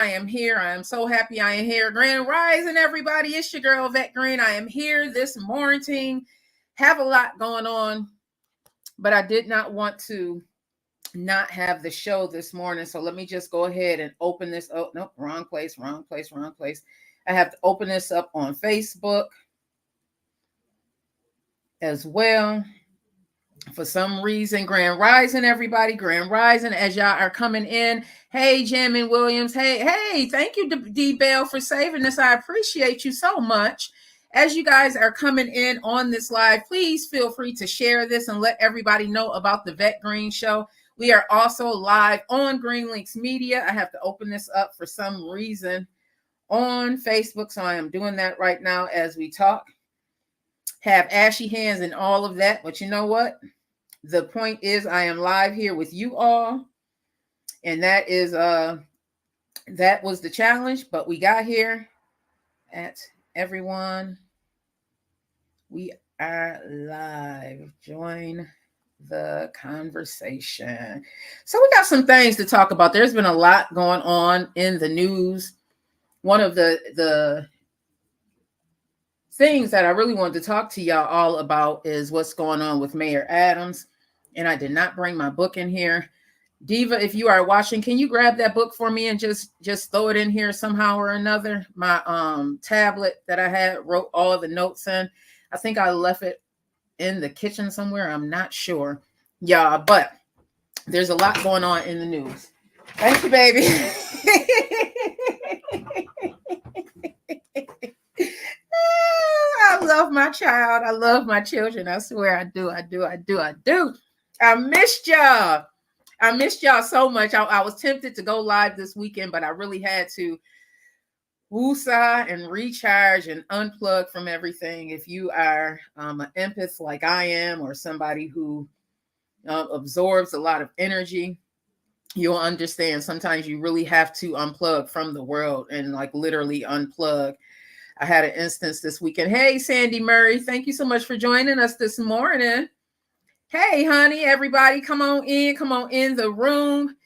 I am here. I am so happy I am here. Grand Rising, everybody. It's your girl, VETTE GREEN. I am here this morning. Have a lot going on, but I did not want to not have the show this morning. So let me just go ahead and open this. Oh, no, wrong place. I have to open this up on Facebook as well. For some reason, Grand Rising, everybody. Grand Rising, as y'all are coming in. Hey, Jamin Williams. Hey, thank you, D Bell, for saving this. I appreciate you so much. As you guys are coming in on this live, please feel free to share this and let everybody know about the VETTE GREEN Show. We are also live on Green Links Media. I have to open this up for some reason on Facebook, so I am doing that right now as we talk. Have ashy hands and all of that, but you know what? The point is I am live here with you all, and that was the challenge, but we got here. At everyone, we are live. Join the conversation. So we got some things to talk about. There's been a lot going on in the news. One of the things that I really wanted to talk to y'all all about is what's going on with Mayor Adams. And I did not bring my book in here. Diva, if you are watching, can you grab that book for me and just throw it in here somehow or another? My tablet that I had wrote all of the notes in. I think I left it in the kitchen somewhere. I'm not sure. Yeah, but there's a lot going on in the news. Thank you, baby. I love my child. I love my children. I swear I do. I missed y'all. I missed y'all so much. I was tempted to go live this weekend, but I really had to woosah and recharge and unplug from everything. If you are an empath like I am, or somebody who absorbs a lot of energy, you'll understand sometimes you really have to unplug from the world and like literally unplug. I had an instance this weekend. Hey, Sandy Murray, thank you so much for joining us this morning. Hey, honey, everybody, come on in the room.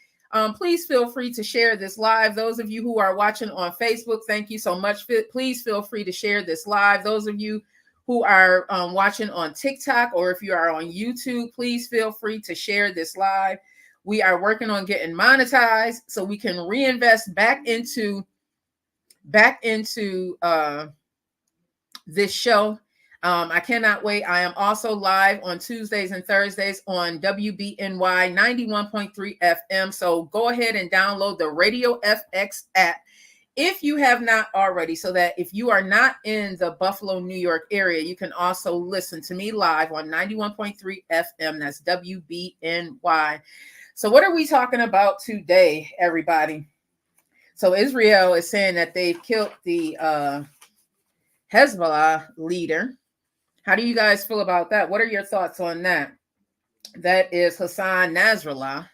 Please feel free to share this live. Those of you who are watching on Facebook, thank you so much. Please feel free to share this live. Those of you who are watching on TikTok, or if you are on YouTube, please feel free to share this live. We are working on getting monetized so we can reinvest back into this show. I cannot wait. I am also live on Tuesdays and Thursdays on WBNY 91.3 FM. So go ahead and download the Radio FX app if you have not already, so that if you are not in the Buffalo, New York area, you can also listen to me live on 91.3 FM. That's WBNY. So what are we talking about today, everybody? So Israel is saying that they've killed the Hezbollah leader. How do you guys feel about that? What are your thoughts on that? That is Hassan Nasrallah.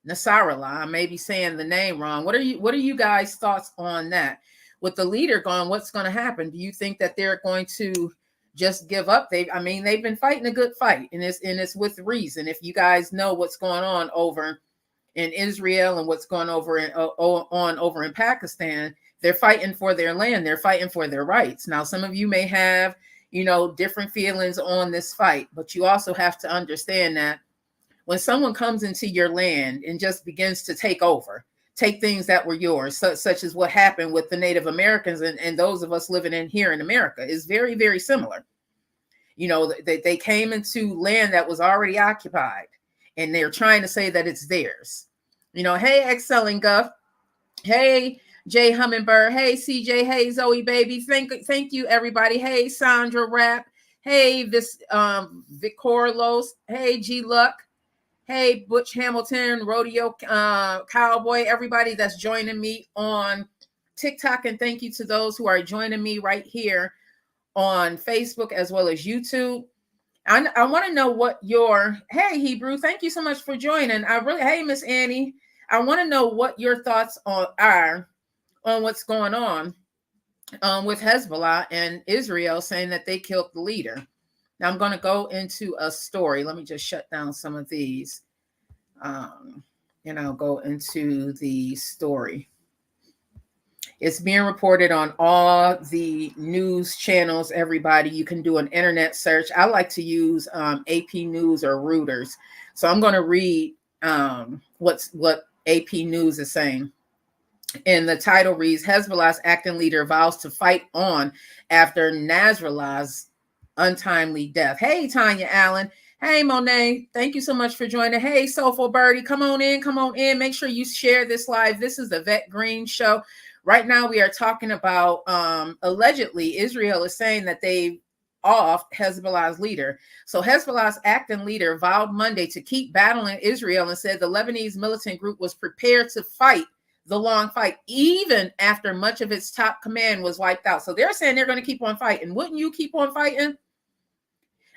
I may be saying the name wrong. What are you guys' thoughts on that? With the leader gone, what's going to happen? Do you think that they're going to just give up? They've been fighting a good fight, and it's with reason. If you guys know what's going on over in Israel and what's going over in Pakistan, they're fighting for their land. They're fighting for their rights. Now, some of you may have different feelings on this fight, but you also have to understand that when someone comes into your land and just begins to take things that were yours, such as what happened with the Native Americans and those of us living in here in America, is very, very similar. They came into land that was already occupied, and they're trying to say that it's theirs. Hey, Excelling Guff. Hey, Jay Hummingbird. Hey, CJ. Hey, Zoe Baby. Thank you, everybody. Hey, Sandra Rapp. Hey, Vic Corlos. Hey, G Luck. Hey, Butch Hamilton, Rodeo Cowboy. Everybody that's joining me on TikTok, and thank you to those who are joining me right here on Facebook as well as YouTube. I want to know what hey, Hebrew. Thank you so much for joining. Hey, Miss Annie. I want to know what your thoughts are on what's going on with Hezbollah and Israel saying that they killed the leader. Now I'm going to go into a story. Let me just shut down some of these. And I'll go into the story. It's being reported on all the news channels, everybody. You can do an internet search. I like to use AP News or Reuters. So I'm going to read what AP News is saying. And the title reads, Hezbollah's acting leader vows to fight on after Nasrallah's untimely death. Hey, Tanya Allen. Hey, Monet. Thank you so much for joining. Hey, Soulful Birdie. Come on in. Come on in. Make sure you share this live. This is the VETTE Green Show. Right now, we are talking about allegedly Israel is saying that they off Hezbollah's leader. So Hezbollah's acting leader vowed Monday to keep battling Israel and said the Lebanese militant group was prepared to fight the long fight, even after much of its top command was wiped out. So they're saying they're going to keep on fighting. Wouldn't you keep on fighting?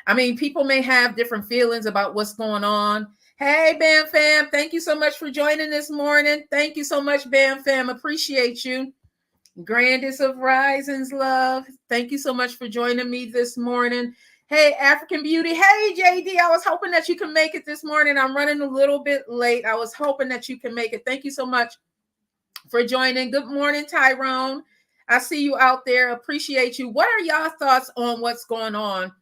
I mean, people may have different feelings about what's going on. Hey, Bam Fam, thank you so much for joining this morning. Thank you so much, Bam Fam. Appreciate you. Grandest of Risings, love. Thank you so much for joining me this morning. Hey, African Beauty. Hey, JD. I was hoping that you can make it this morning. I'm running a little bit late. I was hoping that you can make it. Thank you so much for joining. Good morning, Tyrone. I see you out there. Appreciate you. What are y'all thoughts on what's going on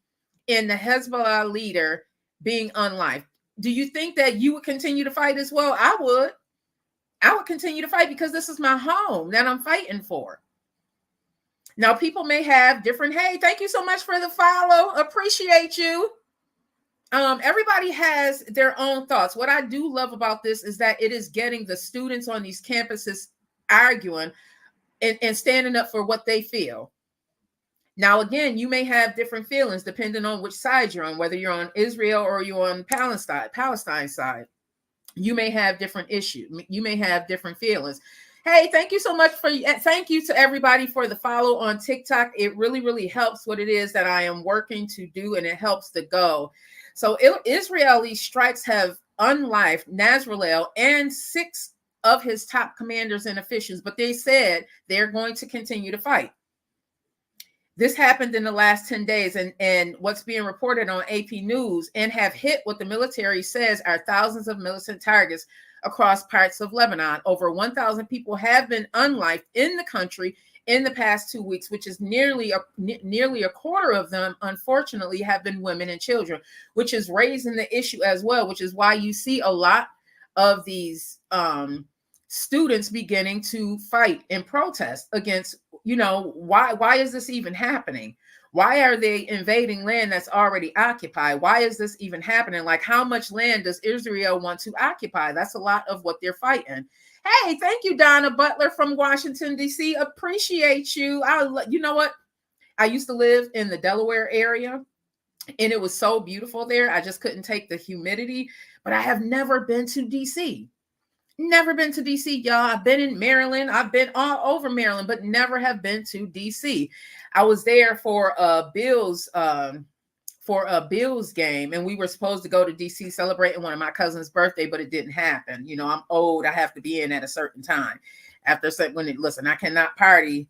in the Hezbollah leader being unlived? Do you think that you would continue to fight as well? I would. I would continue to fight because this is my home that I'm fighting for. Now, people may have different, hey, thank you so much for the follow. Appreciate you. Everybody has their own thoughts. What I do love about this is that it is getting the students on these campuses arguing and standing up for what they feel. Now, again, you may have different feelings depending on which side you're on, whether you're on Israel or you're on Palestine side. You may have different issues. You may have different feelings. Hey, thank you so much thank you to everybody for the follow on TikTok. It really, really helps what it is that I am working to do, and it helps the go. So Israeli strikes have unlived Nasrallah and 6 of his top commanders and officials, but they said they're going to continue to fight. This happened in the last 10 days, and what's being reported on AP News, and have hit what the military says are thousands of militant targets across parts of Lebanon. Over 1,000 people have been unlived in the country in the past 2 weeks, which is nearly a quarter of them, unfortunately, have been women and children, which is raising the issue as well, which is why you see a lot of these students beginning to fight and protest against, why is this even happening? Why are they invading land that's already occupied? Why is this even happening? Like, how much land does Israel want to occupy? That's a lot of what they're fighting. Hey, thank you, Donna Butler from Washington, D.C. Appreciate you. You know what? I used to live in the Delaware area, and it was so beautiful there. I just couldn't take the humidity, but I have never been to D.C. Never been to DC, y'all. I've been in Maryland. I've been all over Maryland, but never have been to DC. I was there for a Bills game, and we were supposed to go to DC celebrating one of my cousin's birthday, but it didn't happen. I'm old. I have to be in at a certain time. Listen, I cannot party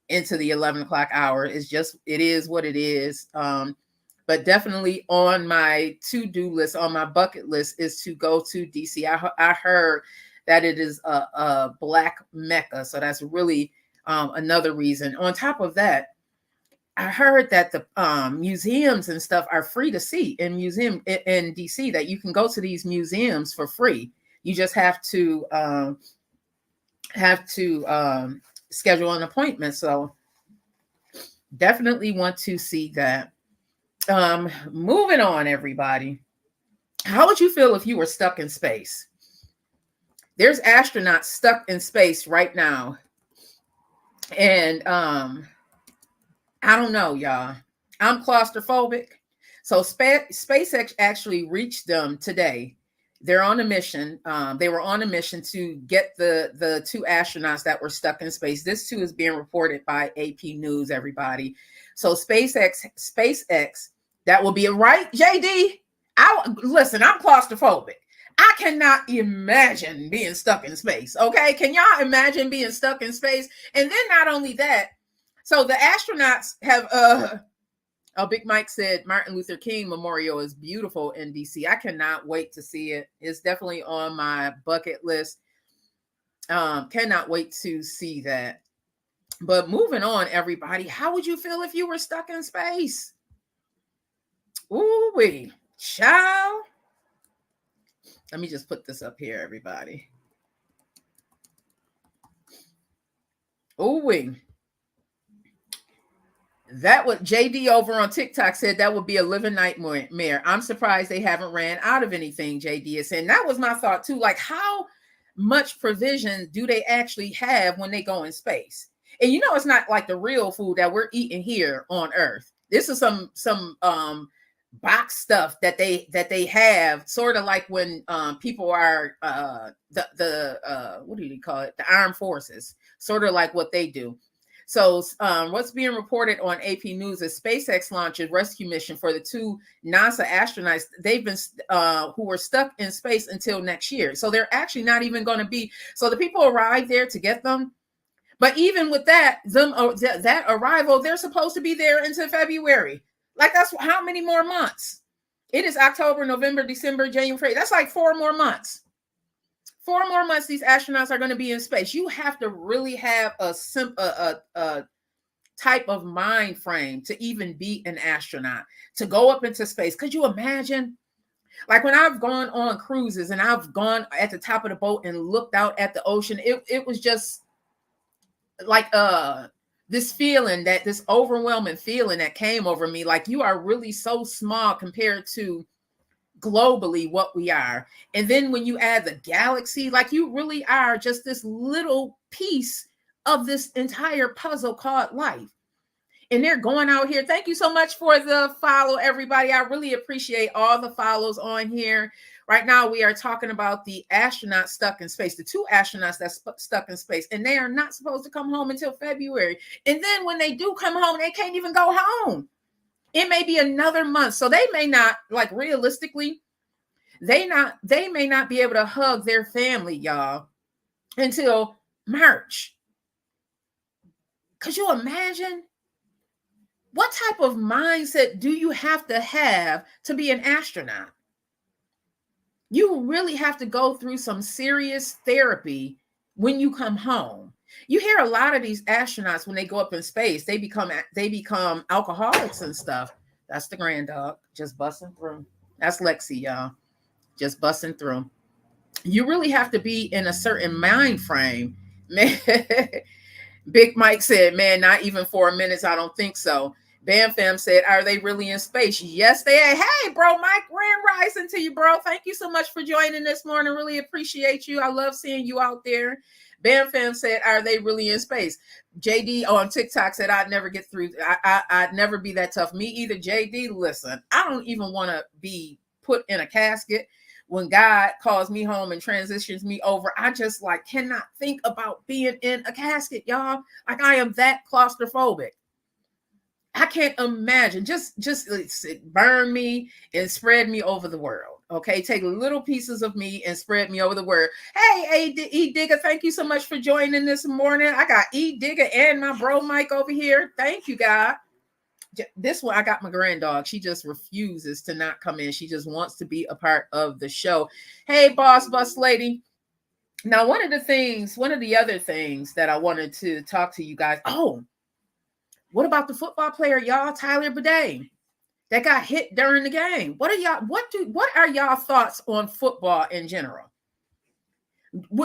into the 11 o'clock hour. It is what it is. But definitely on my to-do list, on my bucket list, is to go to DC. I heard that it is a Black Mecca. So that's really another reason. On top of that, I heard that the museums and stuff are free to see in DC, that you can go to these museums for free. You just have to schedule an appointment. So definitely want to see that. Moving on, everybody. How would you feel if you were stuck in space? There's astronauts stuck in space right now. And I don't know, y'all. I'm claustrophobic. So SpaceX actually reached them today. They're on a mission. They were on a mission to get the 2 astronauts that were stuck in space. This too is being reported by AP News, everybody. So SpaceX, that will be right, JD. Listen, I'm claustrophobic. I cannot imagine being stuck in space. Okay. Can y'all imagine being stuck in space? And then not only that, so the astronauts have, Big Mike said Martin Luther King Memorial is beautiful in DC. I cannot wait to see it. It's definitely on my bucket list. Cannot wait to see that. But moving on, everybody, how would you feel if you were stuck in space? Ooh wee, child. Let me just put this up here, everybody. Ooh wee. That what JD over on TikTok said, that would be a living nightmare. I'm surprised they haven't ran out of anything, JD is saying. That was my thought too. Like, how much provision do they actually have when they go in space? And you know, it's not like the real food that we're eating here on Earth. This is some box stuff that they have, sort of like when people are the what do you call it? The armed forces, sort of like what they do. So what's being reported on AP News is SpaceX launched a rescue mission for the two NASA astronauts. They've been who were stuck in space until next year. So they're actually not even going to be. So the people arrived there to get them. But even with that, that arrival, they're supposed to be there until February. Like, that's how many more months? It is October, November, December, January. That's like 4 more months. 4 more months these astronauts are going to be in space. You have to really have a type of mind frame to even be an astronaut, to go up into space. Could you imagine? Like, when I've gone on cruises and I've gone at the top of the boat and looked out at the ocean, it was just like this feeling, that this overwhelming feeling that came over me. Like, you are really so small compared to globally what we are. And then when you add the galaxy, like, you really are just this little piece of this entire puzzle called life. And they're going out here. Thank you so much for the follow, everybody. I really appreciate all the follows on here. Right now, we are talking about the astronauts stuck in space, the 2 astronauts that's stuck in space, and they are not supposed to come home until February. And then when they do come home, they can't even go home. It may be another month. So they may not, like, realistically, they may not be able to hug their family, y'all, until March. Could you imagine? What type of mindset do you have to be an astronaut? You really have to go through some serious therapy when you come home. You hear a lot of these astronauts, when they go up in space, they become alcoholics and stuff. That's the grand dog just busting through. That's Lexi, y'all, just busting through. You really have to be in a certain mind frame, man. Big Mike said, man, not even 4 minutes. I don't think so. Bam Fam said, are they really in space? Yes, they are. Hey, bro, Mike, grand rising to you, bro. Thank you so much for joining this morning. Really appreciate you. I love seeing you out there. Bam Fam said, are they really in space? JD on TikTok said, I'd never get through. I'd never be that tough. Me either, JD. Listen, I don't even want to be put in a casket. When God calls me home and transitions me over, I just cannot think about being in a casket, y'all. Like, I am that claustrophobic. I can't imagine. Just burn me and spread me over the world. Okay, take little pieces of me and spread me over the world. Hey, E Digger, thank you so much for joining this morning. I got E Digger and my bro Mike over here. Thank you, God. This one, I got my grand dog. She just refuses to not come in. She just wants to be a part of the show. Hey, boss bus lady. Now, one of the other things that I wanted to talk to you guys. Oh, what about the football player, y'all, Tyler Bidet, that got hit during the game? What are y'all thoughts on football in general?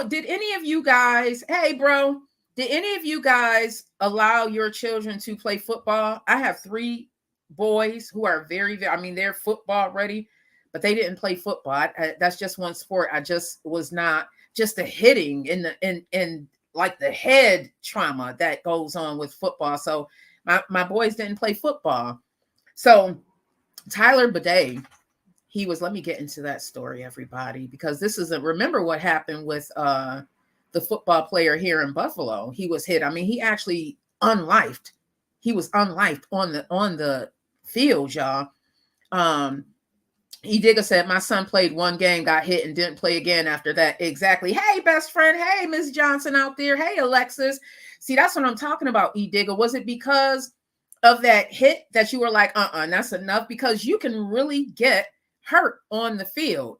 Did any of you guys, hey, bro, did any of you guys allow your children to play football? I have 3 boys who are very, they're football ready, but they didn't play football. That's just one sport. I just was not, just the hitting in like the head trauma that goes on with football. So my boys didn't play football. So Tyler Bidet, he was, let me get into that story, everybody, because this remember what happened with the football player here in Buffalo. He was hit. He actually unlifed. He was unlifed on the field, y'all. E Digger said, my son played 1 game, got hit, and didn't play again after that. Exactly. Hey, best friend. Hey, Miss Johnson out there. Hey, Alexis. See, that's what I'm talking about, E Digger. Was it because of that hit that you were like, that's enough? Because you can really get hurt on the field.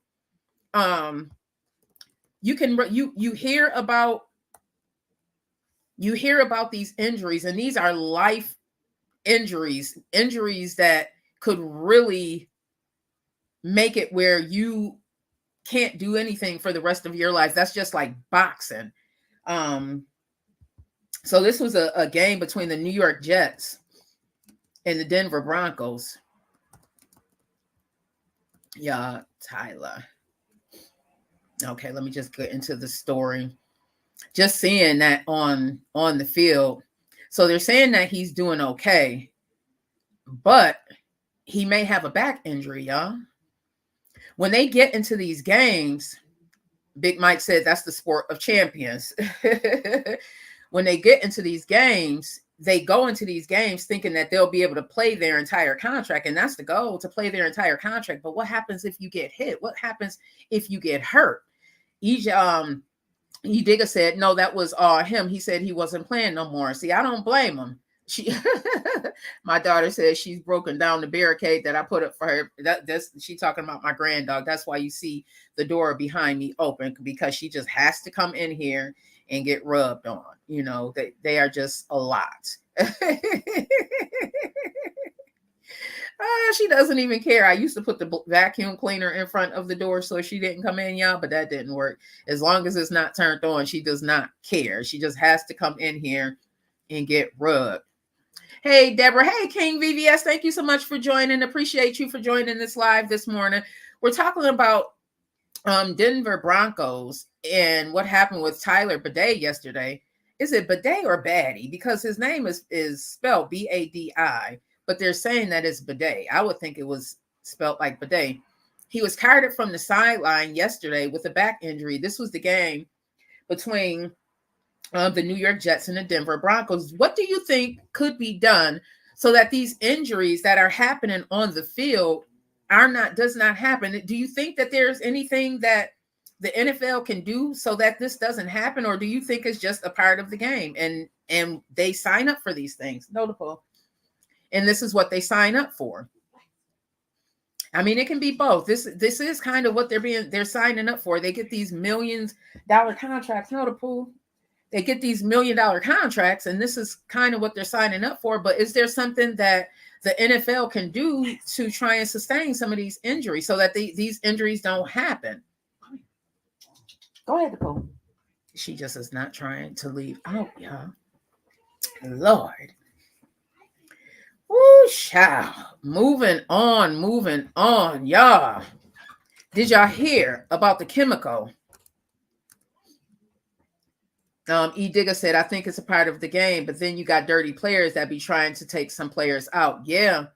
You hear about you hear about these injuries, and these are life injuries that could really make it where you can't do anything for the rest of your life. That's just like boxing. So this was a game between the New York Jets and the Denver Broncos. Yeah, Tyler. Okay, let me just get into the story. Just seeing that on the field. So they're saying that he's doing okay, but he may have a back injury, y'all. When they get into these games, Big Mike said that's the sport of champions. When they get into these games, they go into these games thinking that they'll be able to play their entire contract. And that's the goal, to play their entire contract. But what happens if you get hit? What happens if you get hurt? Digga said, no, that was him. He said he wasn't playing no more. See, I don't blame him. My daughter says she's broken down the barricade that I put up for her. She talking about my grand dog. That's why you see the door behind me open, because she just has to come in here and get rubbed on. You know, they are just a lot. She doesn't even care. I used to put the vacuum cleaner in front of the door so she didn't come in, y'all, but that didn't work. As long as it's not turned on, she does not care. She just has to come in here and get rubbed. Hey, Deborah. Hey, King VVS. Thank you so much for joining. Appreciate you for joining this live this morning. We're talking about Denver Broncos and what happened with Tyler Bidet yesterday. Is it Bidet or Baddy? Because his name is spelled B-A-D-I, but they're saying that it's Bidet. I would think it was spelled like Bidet. He was carted from the sideline yesterday with a back injury. This was the game between the New York Jets and the Denver Broncos. What do you think could be done so that these injuries that are happening on the field does not happen? Do you think that there's anything that the NFL can do so that this doesn't happen, or do you think it's just a part of the game and they sign up for these things? Notable. And this is what they sign up for. I mean, it can be both. This is kind of what they're signing up for. They get these $1 million contracts. Notable. They get these $1 million contracts, and this is kind of what they're signing up for. But is there something that the NFL can do to try and sustain some of these injuries so that these injuries don't happen? Go ahead, Nicole. She just is not trying to leave out, y'all. Lord. Woo, child. Moving on, y'all. Did y'all hear about the chemical? Digga said, I think it's a part of the game, but then you got dirty players that be trying to take some players out. Yeah.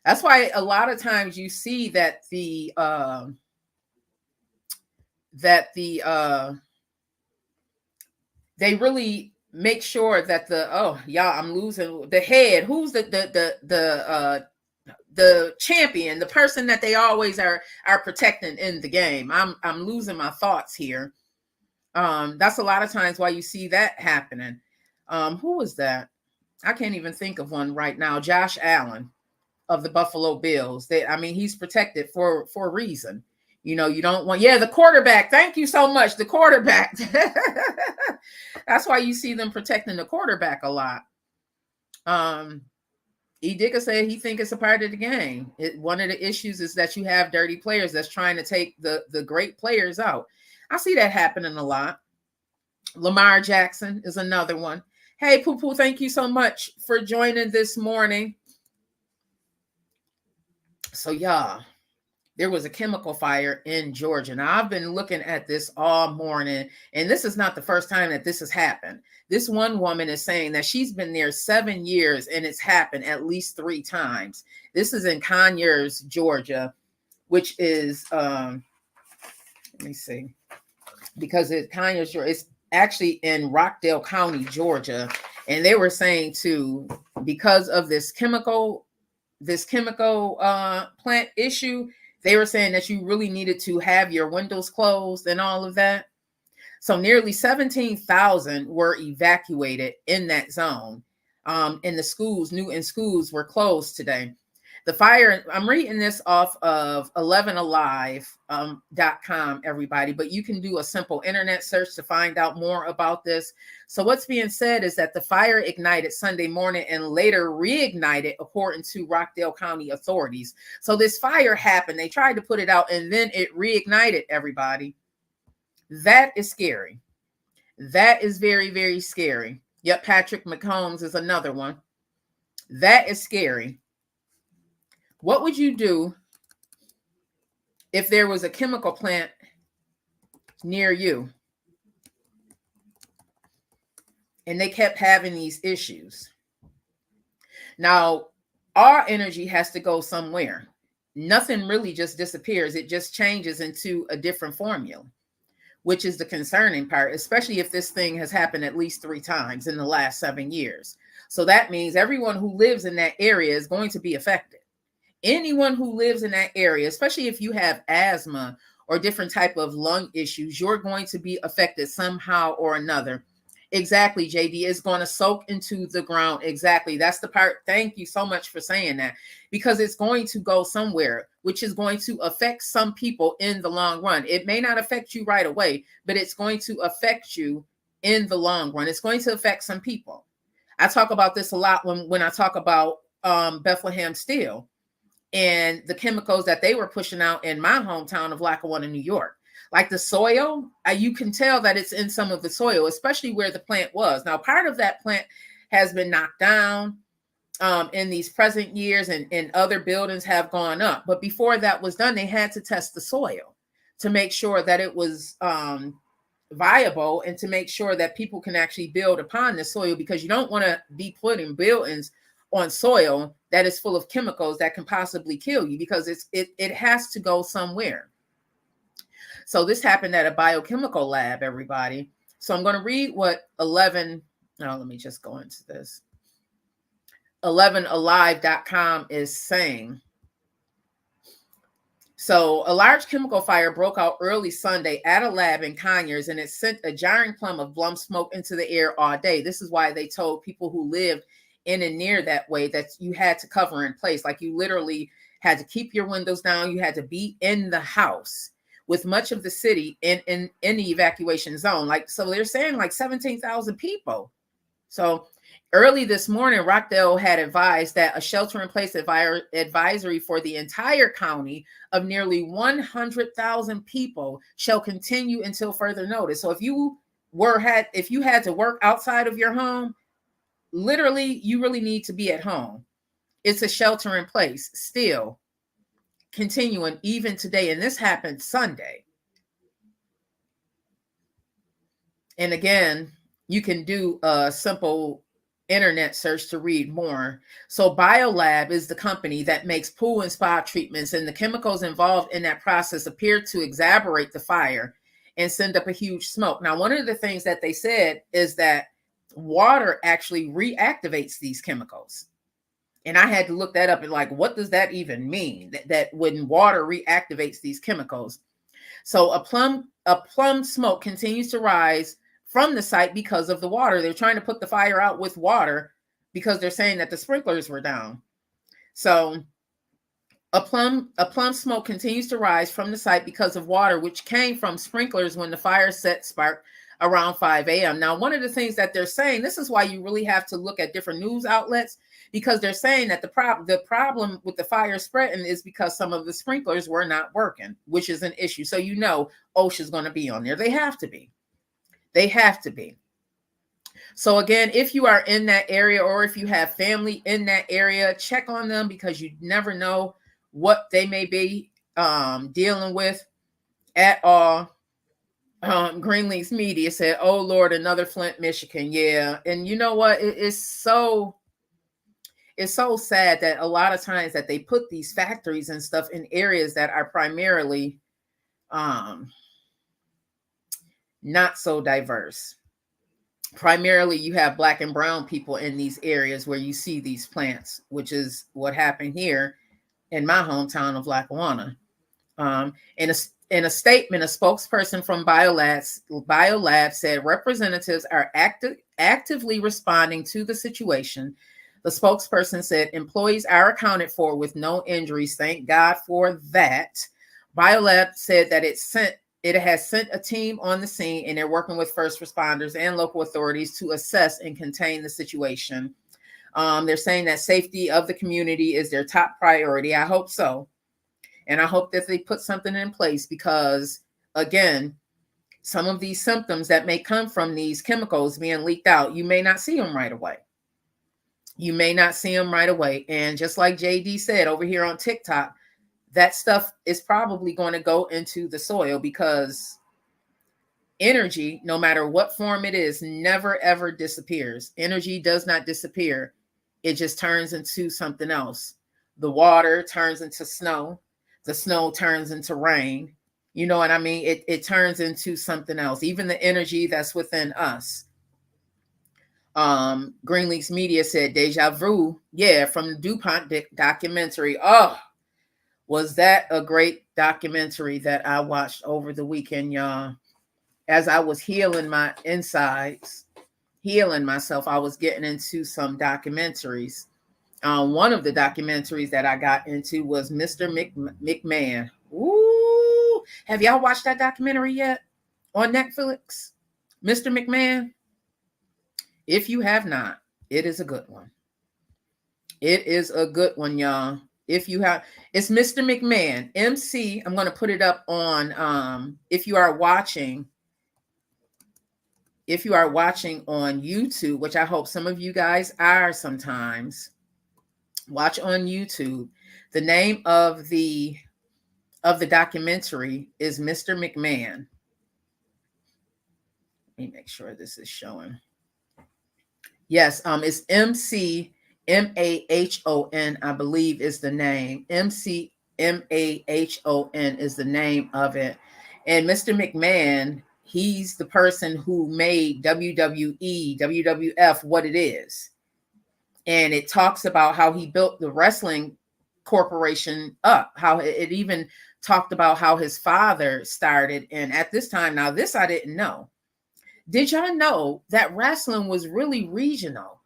That's why a lot of times you see that they really make sure that I'm losing the head. Who's the champion, the person that they always are protecting in the game. I'm losing my thoughts here. That's a lot of times why you see that happening. Who was that? I can't even think of one right now. Josh Allen of the Buffalo Bills. He's protected for a reason. You know, you don't want, the quarterback. Thank you so much. The quarterback. That's why you see them protecting the quarterback a lot. Digga said he think it's a part of the game. One of the issues is that you have dirty players that's trying to take the great players out. I see that happening a lot. Lamar Jackson is another one. Hey, Poo Poo, thank you so much for joining this morning. So, y'all, there was a chemical fire in Georgia. Now, I've been looking at this all morning, and this is not the first time that this has happened. This one woman is saying that she's been there 7 years, and it's happened at least 3 times. This is in Conyers, Georgia, which is, let me see, because Conyers, it's actually in Rockdale County, Georgia. And they were saying too, because of this chemical plant issue, they were saying that you really needed to have your windows closed and all of that. So nearly 17,000 were evacuated in that zone. And the schools, Newton schools, were closed today. The fire, I'm reading this off of 11alive.com, everybody, but you can do a simple internet search to find out more about this. So what's being said is that the fire ignited Sunday morning and later reignited, according to Rockdale County authorities. So this fire happened. They tried to put it out and then it reignited, everybody. That is scary. That is very, very scary. Yep, Patrick McCombs is another one. That is scary. What would you do if there was a chemical plant near you and they kept having these issues? Now, our energy has to go somewhere. Nothing really just disappears. It just changes into a different formula, which is the concerning part, especially if this thing has happened at least 3 times in the last 7 years. So that means everyone who lives in that area is going to be affected. Anyone who lives in that area, especially if you have asthma or different type of lung issues, you're going to be affected somehow or another. Exactly, JD, is going to soak into the ground. Exactly. That's the part. Thank you so much for saying that, because it's going to go somewhere, which is going to affect some people in the long run. It may not affect you right away, but it's going to affect you in the long run. It's going to affect some people. I talk about this a lot when I talk about Bethlehem Steel and the chemicals that they were pushing out in my hometown of Lackawanna, New York. Like the soil, you can tell that it's in some of the soil, especially where the plant was. Now, part of that plant has been knocked down in these present years, and other buildings have gone up. But before that was done, they had to test the soil to make sure that it was viable and to make sure that people can actually build upon the soil, because you don't want to be putting buildings on soil that is full of chemicals that can possibly kill you, because it has to go somewhere. So this happened at a biochemical lab, everybody. So I'm going to read what 11alive.com is saying. So a large chemical fire broke out early Sunday at a lab in Conyers, and it sent a jarring plume of blum smoke into the air all day. This is why they told people who lived in and near that way that you had to cover in place. Like, you literally had to keep your windows down. You had to be in the house, with much of the city in the evacuation zone. Like, so they're saying like 17,000 people. So early this morning, Rockdale had advised that a shelter-in-place advisory for the entire county of nearly 100,000 people shall continue until further notice. So if you had to work outside of your home, literally, you really need to be at home. It's a shelter-in-place still continuing even today, and this happened Sunday. And again, you can do a simple internet search to read more. So BioLab is the company that makes pool and spa treatments, and the chemicals involved in that process appear to exacerbate the fire and send up a huge smoke. Now, one of the things that they said is that water actually reactivates these chemicals. And I had to look that up and like, what does that even mean? That when water reactivates these chemicals. So a plum smoke continues to rise from the site because of the water. They're trying to put the fire out with water because they're saying that the sprinklers were down. So a plum smoke continues to rise from the site because of water, which came from sprinklers when the fire sparked around 5 a.m. Now, one of the things that they're saying, this is why you really have to look at different news outlets, because they're saying that the problem with the fire spreading is because some of the sprinklers were not working, which is an issue. So OSHA's going to be on there. They have to be. They have to be. So again, if you are in that area, or if you have family in that area, check on them, because you never know what they may be dealing with at all. Greenleaf's Media said, "Oh Lord, another Flint, Michigan." Yeah, and you know what? It's so sad that a lot of times that they put these factories and stuff in areas that are primarily not so diverse. Primarily, you have Black and brown people in these areas where you see these plants, which is what happened here in my hometown of Lackawanna. In a statement, a spokesperson from BioLab said representatives are actively responding to the situation. The spokesperson said employees are accounted for with no injuries. Thank God for that. BioLab said that it has sent a team on the scene, and they're working with first responders and local authorities to assess and contain the situation. They're saying that safety of the community is their top priority. I hope so. And I hope that they put something in place because, again, some of these symptoms that may come from these chemicals being leaked out, you may not see them right away. You may not see them right away. And just like JD said over here on TikTok, that stuff is probably going to go into the soil because energy, no matter what form it is, never, ever disappears. Energy does not disappear. It just turns into something else. The water turns into snow. The snow turns into rain. You know what I mean? It turns into something else. Even the energy that's within us. Greenleaf's Media said deja vu. Yeah, from the DuPont documentary. Oh, was that a great documentary that I watched over the weekend, y'all? As I was healing my insides, healing myself, I was getting into some documentaries. One of the documentaries that I got into was Mr. Mcmahon. Ooh, have y'all watched that documentary yet on Netflix? Mr. Mcmahon? If you have not, it is a good one. It is a good one, y'all. If you have, it's Mr. Mcmahon, MC. I'm going to put it up on, if you are watching on YouTube, which I hope some of you guys are sometimes, watch on YouTube. The name of the documentary is Mr. Mcmahon. Let me make sure this is showing. Yes, it's McMahon, I believe is the name. McMahon is the name of it. And Mr. McMahon, he's the person who made WWE, WWF what it is. And it talks about how he built the wrestling corporation up, how it even talked about how his father started. And at this time, now this I didn't know. Did y'all know that wrestling was really regional?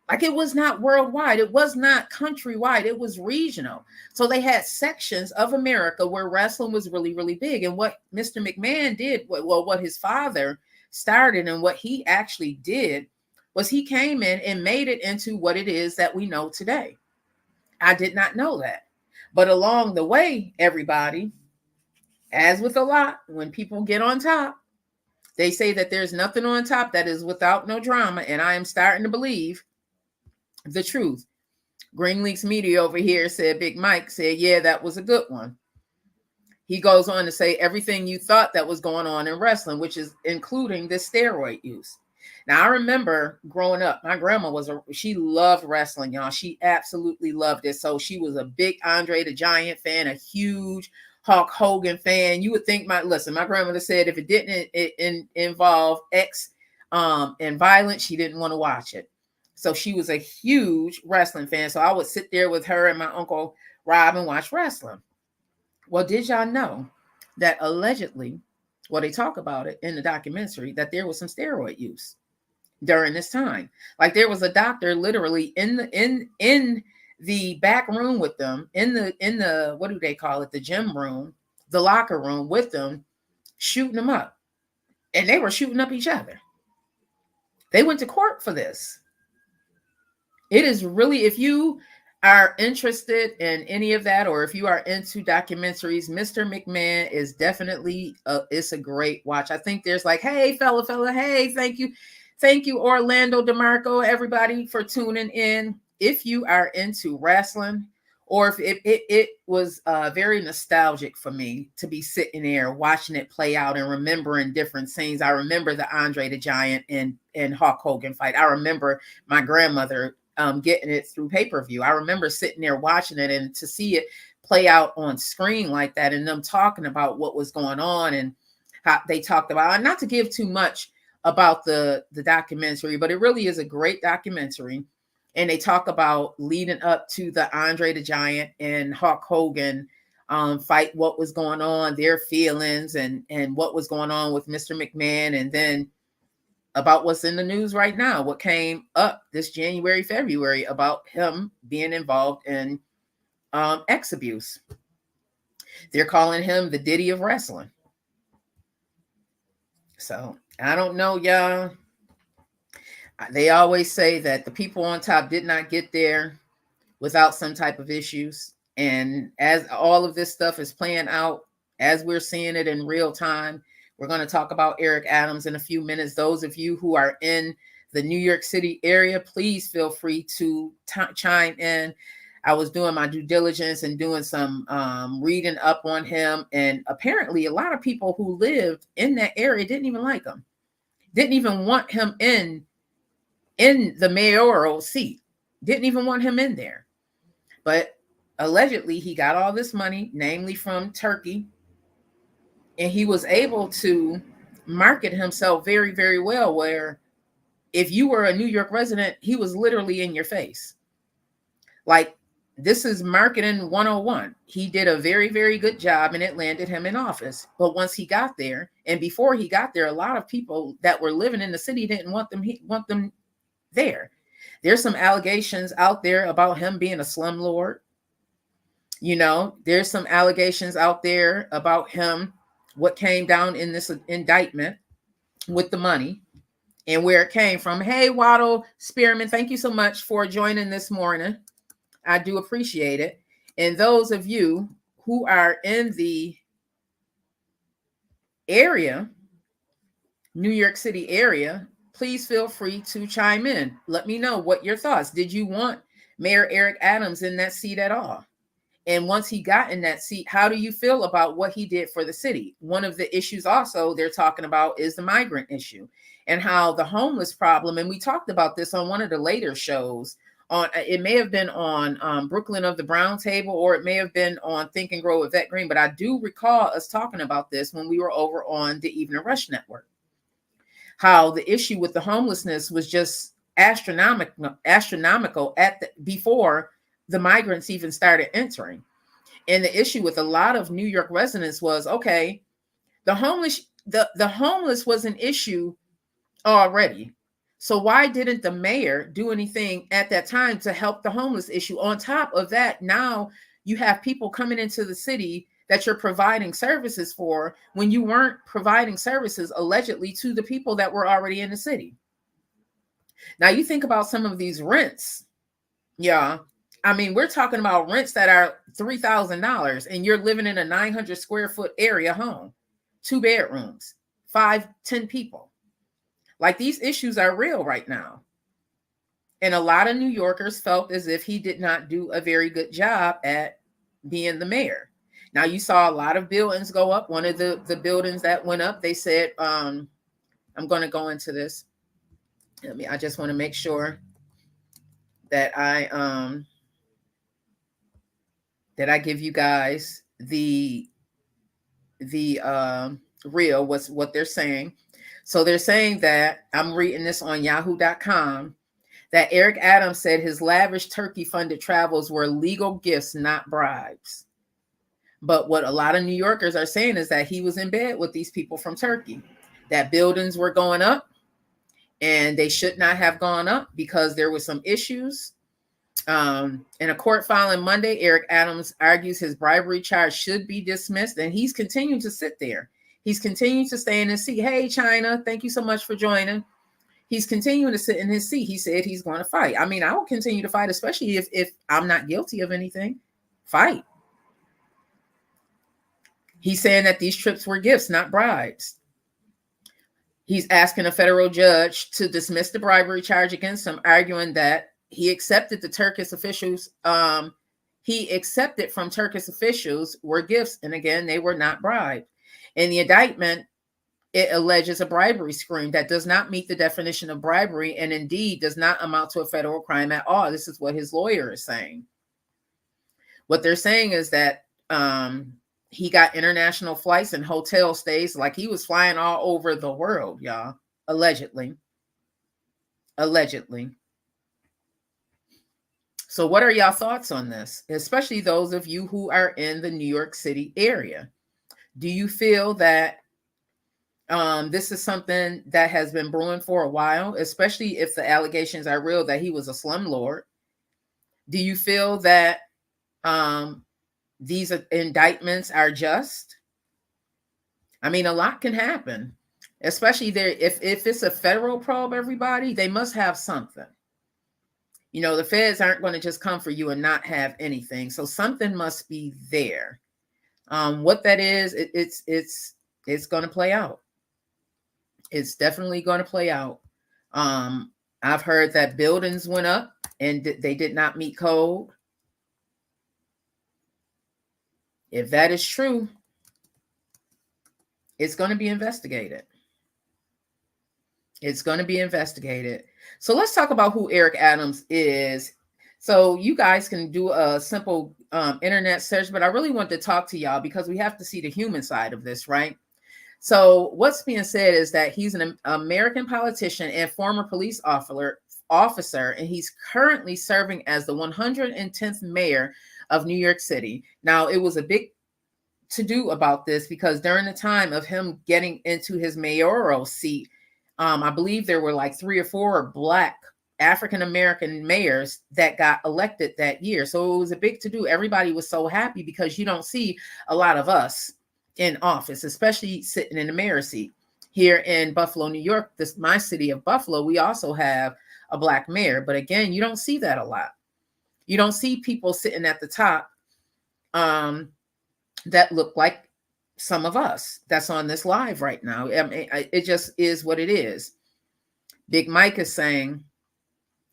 Like it was not worldwide. It was not countrywide. It was regional. So they had sections of America where wrestling was really, really big. And what Mr. McMahon did, well, what his father started and what he actually did was he came in and made it into what it is that we know today. I did not know that. But along the way, everybody, as with a lot, when people get on top, they say that there's nothing on top that is without no drama. And I am starting to believe the truth. Greenleaf's Media over here said, Big Mike said, yeah, that was a good one. He goes on to say everything you thought that was going on in wrestling, which is including the steroid use. Now, I remember growing up, my grandma she loved wrestling, y'all. She absolutely loved it. So she was a big Andre the Giant fan, a huge Hulk Hogan fan. You would think my grandmother said if it didn't involve and violence, she didn't want to watch it. So she was a huge wrestling fan. So I would sit there with her and my uncle Rob and watch wrestling. Well, did y'all know that allegedly, they talk about it in the documentary, that there was some steroid use during this time? Like there was a doctor literally in the back room with them, in the what do they call it, the gym room, the locker room with them, shooting them up. And they were shooting up each other. They went to court for this. It is really, if you are interested in any of that, or if you are into documentaries, Mr. McMahon is definitely it's a great watch. I think there's like, hey, fella, hey, thank you, Orlando DeMarco, everybody for tuning in. If you are into wrestling, or if it was very nostalgic for me to be sitting there watching it play out and remembering different scenes. I remember the Andre the Giant and Hulk Hogan fight. I remember my grandmother getting it through pay-per-view. I remember sitting there watching it, and to see it play out on screen like that, and them talking about what was going on and how they talked about, and not to give too much about the documentary, but it really is a great documentary. And they talk about leading up to the Andre the Giant and Hulk Hogan fight, what was going on, their feelings, and what was going on with Mr. McMahon. And then about what's in the news right now, what came up this January, February about him being involved in ex abuse. They're calling him the Diddy of wrestling. So I don't know, y'all. They always say that the people on top did not get there without some type of issues. And as all of this stuff is playing out, as we're seeing it in real time, we're going to talk about Eric Adams in a few minutes. Those of you who are in the New York City area, please feel free to chime in. I was doing my due diligence and doing some reading up on him. And apparently a lot of people who lived in that area didn't even like him, didn't even want him in the mayoral seat, didn't even want him in there. But allegedly he got all this money, namely from Turkey, and he was able to market himself very, very well, where if you were a New York resident, he was literally in your face. Like, this is marketing 101. He did a very, very good job, and it landed him in office. But once he got there, and before he got there, a lot of people that were living in the city didn't want them there. There's some allegations out there about him being a slumlord. You know, there's some allegations out there about him, what came down in this indictment with the money and where it came from. Hey, Waddle Spearman, thank you so much for joining this morning. I do appreciate it. And those of you who are in the area, New York City area, please feel free to chime in. Let me know what your thoughts. Did you want Mayor Eric Adams in that seat at all? And once he got in that seat, how do you feel about what he did for the city? One of the issues also they're talking about is the migrant issue and how the homeless problem, and we talked about this on one of the later shows, on it may have been on Brooklyn of the Brown Table, or it may have been on Think and Grow with VETTE Green, but I do recall us talking about this when we were over on the Evening Rush Network, how the issue with the homelessness was just astronomical before the migrants even started entering. And the issue with a lot of New York residents was, okay, the homeless was an issue already. So why didn't the mayor do anything at that time to help the homeless issue? On top of that, now you have people coming into the city that you're providing services for when you weren't providing services allegedly to the people that were already in the city. Now you think about some of these rents. Yeah. I mean, we're talking about rents that are $3,000 and you're living in a 900 square foot area home, 2 bedrooms, 5-10 people. Like, these issues are real right now. And a lot of New Yorkers felt as if he did not do a very good job at being the mayor. Now, you saw a lot of buildings go up. One of the buildings that went up, they said, I'm going to go into this. I just want to make sure that I give you guys the real, what they're saying. So they're saying that, I'm reading this on yahoo.com, that Eric Adams said his lavish Turkey-funded travels were legal gifts, not bribes. But what a lot of New Yorkers are saying is that he was in bed with these people from Turkey, that buildings were going up and they should not have gone up because there were some issues. In a court filing Monday, Eric Adams argues his bribery charge should be dismissed, and he's continuing to sit there. He's continuing to stay in his seat. Hey, China, thank you so much for joining. He's continuing to sit in his seat. He said he's going to fight. I mean, I will continue to fight, especially if I'm not guilty of anything. Fight. He's saying that these trips were gifts, not bribes. He's asking a federal judge to dismiss the bribery charge against him, arguing that he accepted the Turkish officials. He accepted from Turkish officials were gifts, and again, they were not bribed. In the indictment, it alleges a bribery scheme that does not meet the definition of bribery, and indeed does not amount to a federal crime at all. This is what his lawyer is saying. What they're saying is that he got international flights and hotel stays, like he was flying all over the world, y'all. Allegedly. So what are y'all thoughts on this? Especially those of you who are in the New York City area. Do you feel that This is something that has been brewing for a while, especially if the allegations are real that he was a slumlord. Do you feel that these indictments are just? I mean, a lot can happen, especially there if it's a federal probe. Everybody, they must have something. You know, the feds aren't going to just come for you and not have anything. So something must be there. What that is, it's going to play out. It's definitely going to play out. I've heard that buildings went up and they did not meet code. If that is true, it's going to be investigated. It's going to be investigated. So let's talk about who Eric Adams is. So you guys can do a simple internet search, but I really want to talk to y'all because we have to see the human side of this, right? So what's being said is that he's an American politician and former police officer, and he's currently serving as the 110th mayor of New York City. Now, it was a big to-do about this because during the time of him getting into his mayoral seat, I believe there were like 3 or 4 Black African-American mayors that got elected that year. So it was a big to-do. Everybody was so happy because you don't see a lot of us in office, especially sitting in the mayor seat. Here in Buffalo, New York, my city of Buffalo, we also have a Black mayor. But again, you don't see that a lot. You don't see people sitting at the top that look like some of us that's on this live right now. I mean, it just is what it is. Big Mike is saying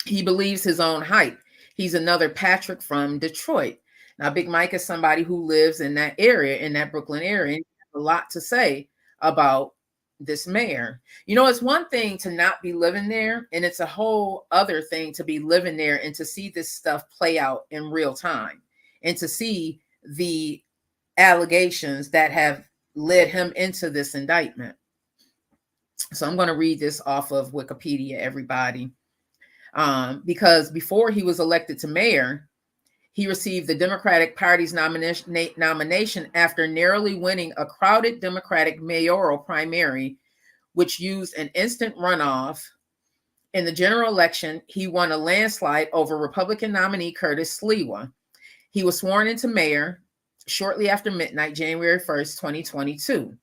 he believes his own hype. He's another Patrick from Detroit. Now, Big Mike is somebody who lives in that area, in that Brooklyn area, and has a lot to say about this mayor. You know, it's one thing to not be living there, and it's a whole other thing to be living there and to see this stuff play out in real time and to see the allegations that have led him into this indictment. So I'm going to read this off of Wikipedia, everybody, because before he was elected to mayor, he received the Democratic Party's nomination after narrowly winning a crowded Democratic mayoral primary, which used an instant runoff. In the general election, he won a landslide over Republican nominee Curtis Sliwa. He was sworn into mayor shortly after midnight, January 1st, 2022.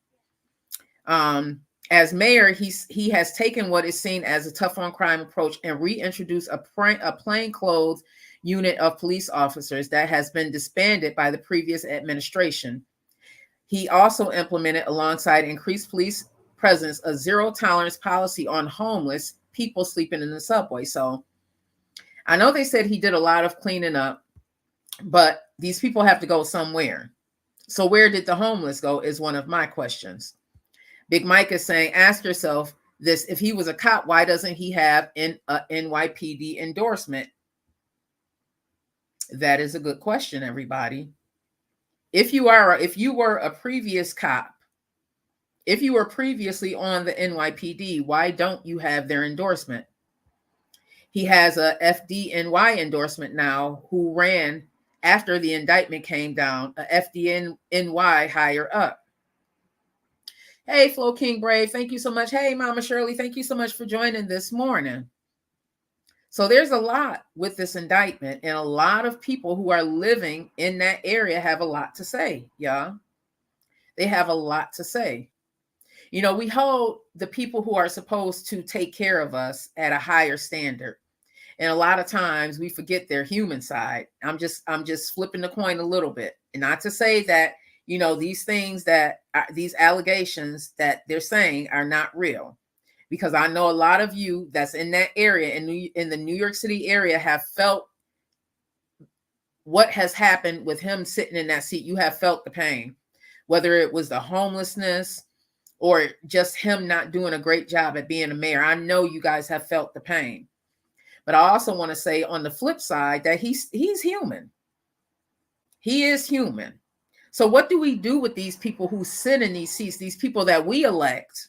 As mayor, he has taken what is seen as a tough on crime approach and reintroduced a plainclothes unit of police officers that has been disbanded by the previous administration. He also implemented, alongside increased police presence, a zero tolerance policy on homeless people sleeping in the subway. So I know they said he did a lot of cleaning up, but these people have to go somewhere. So where did the homeless go is one of my questions. Big Mike is saying, ask yourself this: if he was a cop, why doesn't he have an NYPD endorsement? That is a good question, everybody. If you were a previous cop, if you were previously on the NYPD, why don't you have their endorsement? He has a FDNY endorsement now, who ran after the indictment came down, a FDNY higher up. Hey, Flo King Brave, thank you so much. Hey, Mama Shirley, thank you so much for joining this morning. So there's a lot with this indictment, and a lot of people who are living in that area have a lot to say, y'all. They have a lot to say. You know, we hold the people who are supposed to take care of us at a higher standard. And a lot of times we forget their human side. I'm just flipping the coin a little bit. And not to say that, you know, these things that these allegations that they're saying are not real. Because I know a lot of you that's in that area, in the New York City area, have felt what has happened with him sitting in that seat. You have felt the pain, whether it was the homelessness or just him not doing a great job at being a mayor. I know you guys have felt the pain. But I also want to say on the flip side that he's human. He is human. So what do we do with these people who sit in these seats, these people that we elect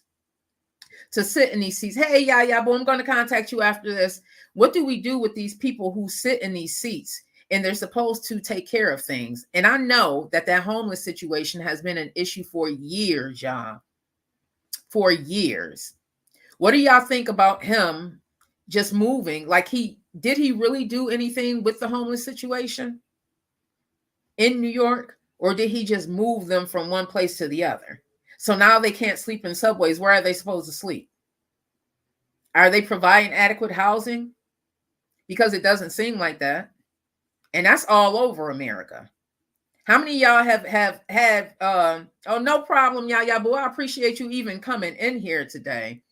to sit in these seats? Hey, yeah, boy, I'm going to contact you after this. What do we do with these people who sit in these seats and they're supposed to take care of things? And I know that homeless situation has been an issue for years, y'all. for years. What do y'all think about him just moving? Like, did he really do anything with the homeless situation in New York? Or did he just move them from one place to the other? So now they can't sleep in subways. Where are they supposed to sleep? Are they providing adequate housing? Because it doesn't seem like that. And that's all over America. How many of y'all have had, oh, no problem, Yaya Boo. I appreciate you even coming in here today.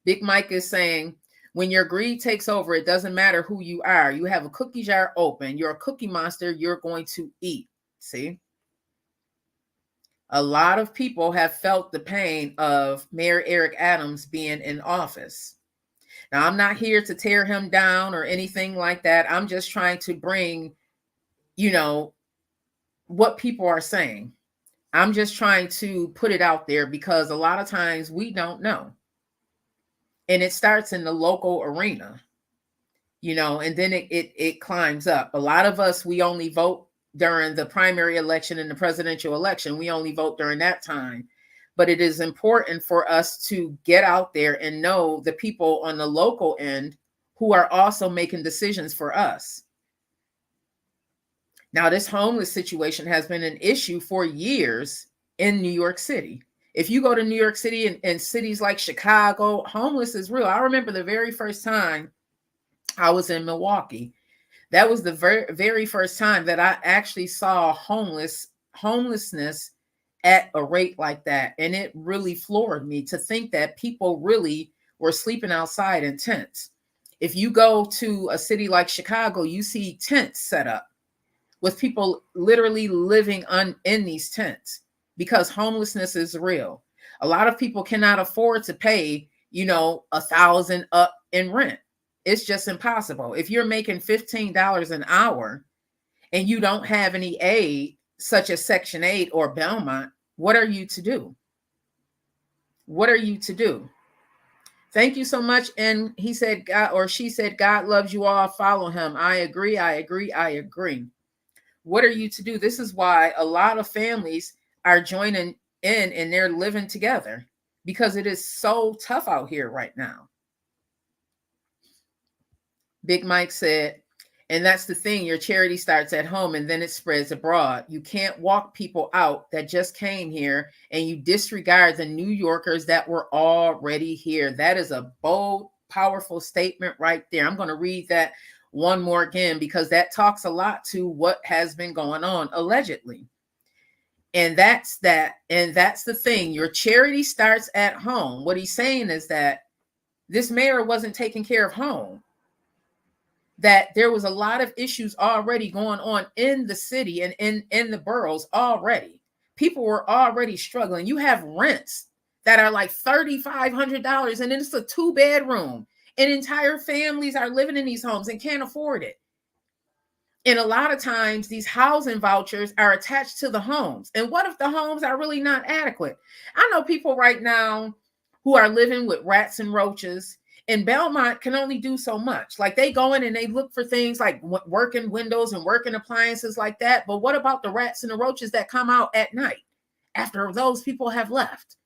Big Mike is saying, when your greed takes over, it doesn't matter who you are. You have a cookie jar open. You're a cookie monster. You're going to eat. See? A lot of people have felt the pain of Mayor Eric Adams being in office. Now, I'm not here to tear him down or anything like that. I'm just trying to bring, what people are saying. I'm just trying to put it out there because a lot of times we don't know. And it starts in the local arena, and then it climbs up. A lot of us, we only vote during the primary election and the presidential election. We only vote during that time. But it is important for us to get out there and know the people on the local end who are also making decisions for us. Now, this homeless situation has been an issue for years in New York City. If you go to New York City and cities like Chicago, homeless is real. I remember the very first time I was in Milwaukee. That was the very first time that I actually saw homelessness at a rate like that. And it really floored me to think that people really were sleeping outside in tents. If you go to a city like Chicago, you see tents set up with people literally living in these tents because homelessness is real. A lot of people cannot afford to pay, $1,000 up in rent. It's just impossible. If you're making $15 an hour and you don't have any aid, such as Section 8 or Belmont, what are you to do? What are you to do? Thank you so much. And he said, God, or she said, God loves you all. Follow him. I agree. I agree. I agree. What are you to do? This is why a lot of families are joining in and they're living together because it is so tough out here right now. Big Mike said, and that's the thing, your charity starts at home and then it spreads abroad. You can't walk people out that just came here and you disregard the New Yorkers that were already here. That is a bold, powerful statement right there. I'm going to read that one more again because that talks a lot to what has been going on allegedly. And that's that. And that's the thing. Your charity starts at home. What he's saying is that this mayor wasn't taking care of home. That there was a lot of issues already going on in the city and in the boroughs already. People were already struggling. You have rents that are like $3,500 and it's a 2-bedroom and entire families are living in these homes and can't afford it. And a lot of times these housing vouchers are attached to the homes. And what if the homes are really not adequate? I know people right now who are living with rats and roaches. And Belmont can only do so much. Like they go in and they look for things like working windows and working appliances like that. But what about the rats and the roaches that come out at night after those people have left?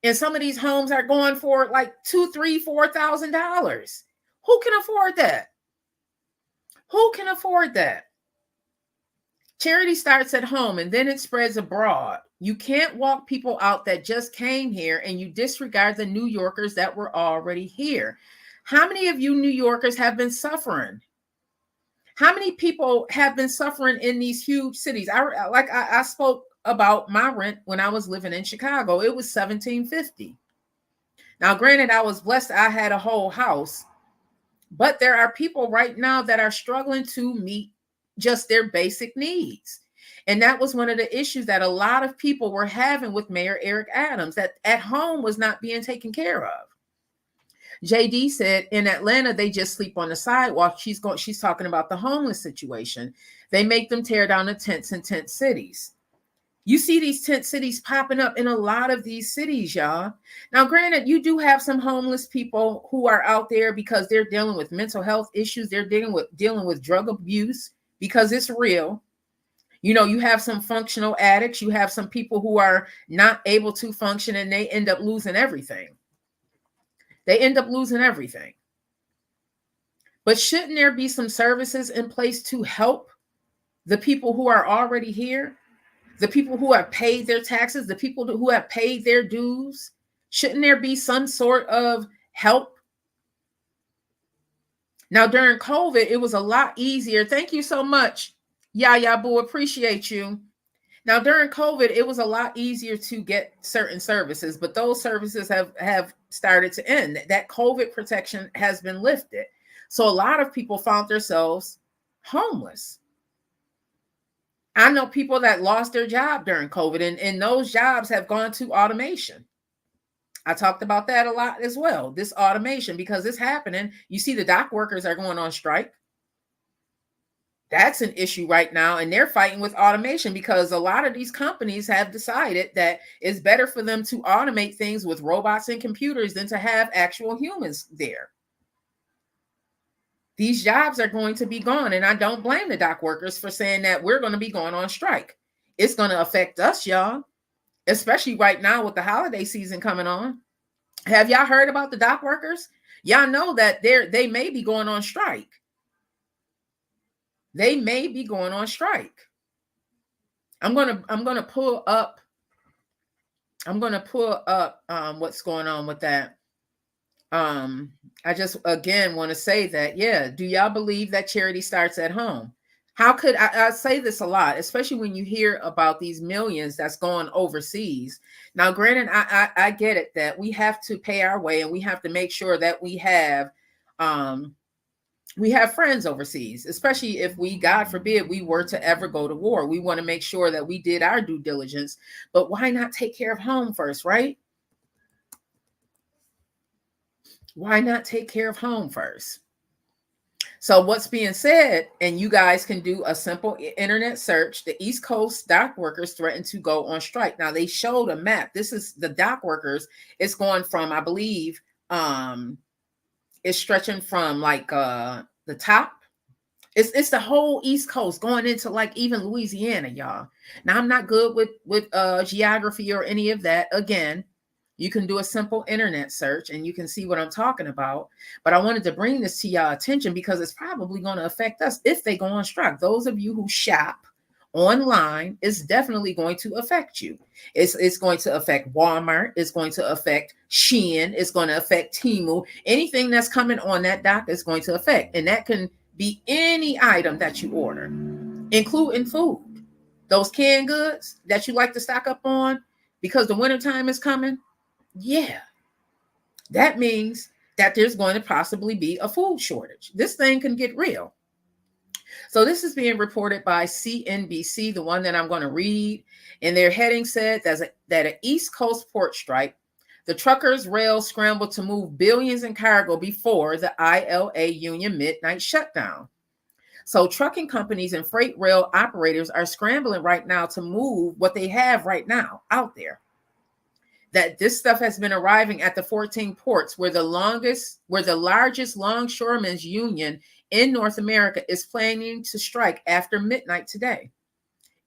And some of these homes are going for like $2,000, $3,000, $4,000. Who can afford that? Who can afford that? Charity starts at home and then it spreads abroad. You can't walk people out that just came here and you disregard the New Yorkers that were already here. How many of you New Yorkers have been suffering? How many people have been suffering in these huge cities? I spoke about my rent when I was living in Chicago. It was $1,750. Now, granted, I was blessed. I had a whole house, but there are people right now that are struggling to meet just their basic needs. And that was one of the issues that a lot of people were having with Mayor Eric Adams, that at home was not being taken care of. JD said in Atlanta, they just sleep on the sidewalk. She's talking about the homeless situation. They make them tear down the tents in tent cities. You see these tent cities popping up in a lot of these cities, y'all. Now, granted, you do have some homeless people who are out there because they're dealing with mental health issues. They're dealing with drug abuse because it's real. You know, you have some functional addicts, you have some people who are not able to function and they end up losing everything. They end up losing everything. But shouldn't there be some services in place to help the people who are already here? The people who have paid their taxes, the people who have paid their dues? Shouldn't there be some sort of help? Now, during COVID, it was a lot easier. Thank you so much. Yeah, boo, appreciate you. Now, during COVID, it was a lot easier to get certain services, but those services have started to end. That COVID protection has been lifted. So a lot of people found themselves homeless. I know people that lost their job during COVID, and those jobs have gone to automation. I talked about that a lot as well, this automation, because it's happening. You see the dock workers are going on strike. That's an issue right now, and they're fighting with automation because a lot of these companies have decided that it's better for them to automate things with robots and computers than to have actual humans there. These jobs are going to be gone, and I don't blame the dock workers for saying that we're going to be going on strike. It's going to affect us, y'all, especially right now with the holiday season coming on. Have y'all heard about the dock workers? Y'all know that they may be going on strike. They may be going on strike. I'm gonna pull up what's going on with that. I just again want to say that, yeah, do y'all believe that charity starts at home? How could I say this a lot, especially when you hear about these millions that's going overseas. Now, granted, I get it that we have to pay our way and we have to make sure that we have friends overseas, especially if we, God forbid, we were to ever go to war. We want to make sure that we did our due diligence, but why not take care of home first, right? Why not take care of home first? So what's being said, and you guys can do a simple internet search, the East Coast dock workers threatened to go on strike. Now they showed a map. This is the dock workers. It's going from, I believe, it's stretching from like the top. It's the whole East Coast going into like even Louisiana, y'all. Now I'm not good with geography or any of that. Again, you can do a simple internet search and you can see what I'm talking about. But I wanted to bring this to y'all attention because it's probably going to affect us if they go on strike. Those of you who shop online, is definitely going to affect you. It's going to affect Walmart. It's going to affect Shein. It's going to affect Temu. Anything that's coming on that dock is going to affect. And that can be any item that you order, including food. Those canned goods that you like to stock up on because the wintertime is coming. Yeah, that means that there's going to possibly be a food shortage. This thing can get real. So this is being reported by CNBC, the one that I'm going to read. And their heading said that an East Coast port strike, the truckers' rail scrambled to move billions in cargo before the ILA union midnight shutdown. So trucking companies and freight rail operators are scrambling right now to move what they have right now out there. That this stuff has been arriving at the 14 ports where the largest longshoremen's union in North America is planning to strike after midnight today,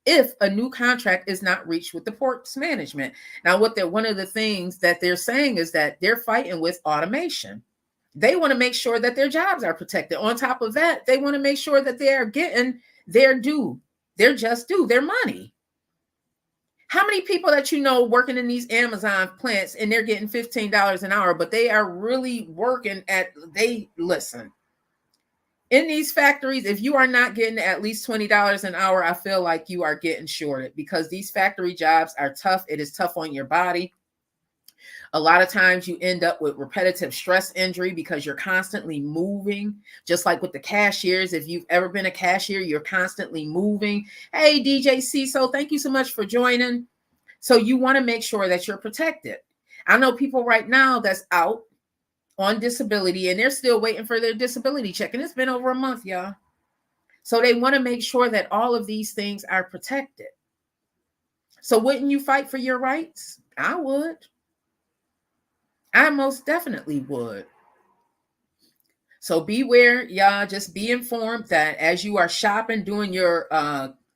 if a new contract is not reached with the ports management. Now, one of the things that they're saying is that they're fighting with automation. They want to make sure that their jobs are protected. On top of that, they want to make sure that they are getting their due, their just due, their money. How many people that you know working in these Amazon plants and they're getting $15 an hour, but they are really working listen. In these factories, if you are not getting at least $20 an hour, I feel like you are getting shorted because these factory jobs are tough. It is tough on your body. A lot of times you end up with repetitive stress injury because you're constantly moving, just like with the cashiers. If you've ever been a cashier, you're constantly moving. Hey, DJ CISO, thank you so much for joining. So you want to make sure that you're protected. I know people right now that's out on disability and they're still waiting for their disability check. And it's been over a month, y'all. So they want to make sure that all of these things are protected. So wouldn't you fight for your rights? I would. I most definitely would. So beware, y'all. Just be informed that as you are shopping, doing your